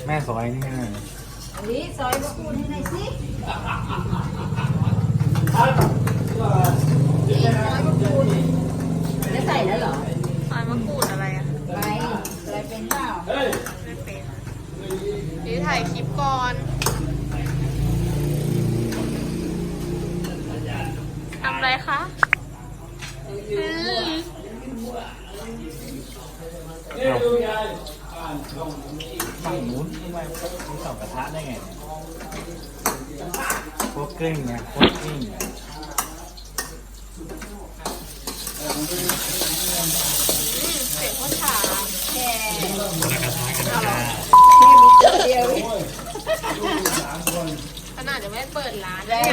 แม่ซอยนี่ไงนี่ซอยมะกรูดให้หน่อยสินี่ซอยมะกรูดจะใส่แล้วเหรอซอยมะกรูดอะไรอ่ะอะไรเป็นเปล่าไม่เป็นนี่ถ่ายคลิปก่อนทำอะไรคะฝั่งนู้นทำไมมีสองกระทะได้ไงโคตรกลิ้งไงโคตรกลิ้งเสียงพ่อถาแค่คนละกระทะกันจ้าแค่มีตัวเดียวขนาดจะไม่เปิดร้านเลย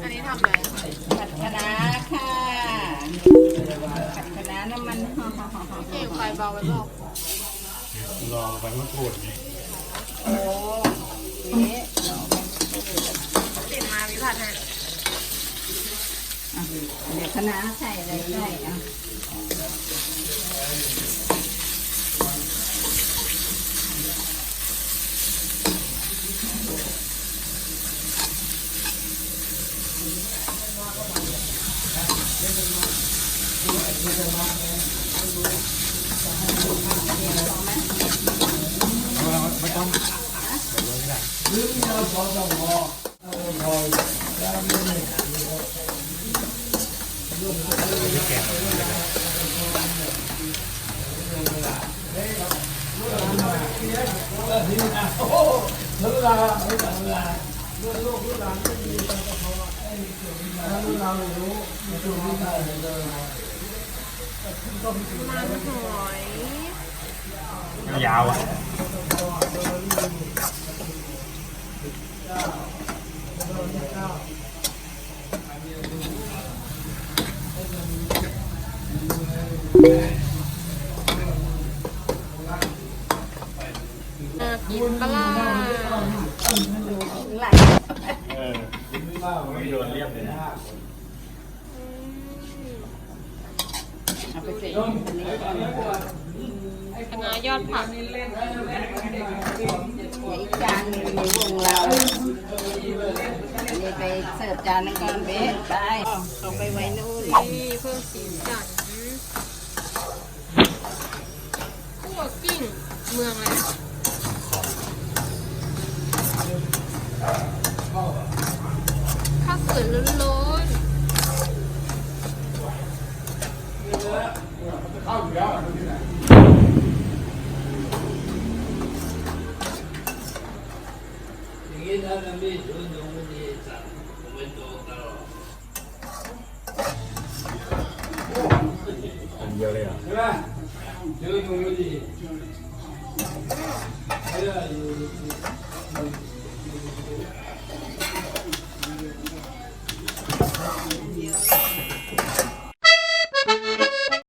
อันนี้ทำอะไรผัดคะน้าค่ะผัดคะน้าน้ำมันเก่งไฟเบาไปบอกรอไปมะกรูดไงโอ้นี่ติดมาวิผัดฮะเดี๋ยวคะน้าใส่อะไรใส่อ่ะไม่ต้องยาวอ่ะกินปลาไหลไม่โดนเรียบเลยนะเอาไปใส่อันนี้ก่อนคณะยอดผักเดี๋ยวอีกจานหนึ่งในวงเรานี่ไปเสิร์ฟจานนึงก่อนเบ๊ไปเอาไปไว้นู่นนี่เพิ่มสีสันคั่วกิ้งเมืองอะไรข้าวสวยล้นอันเดียวเลยเหรอ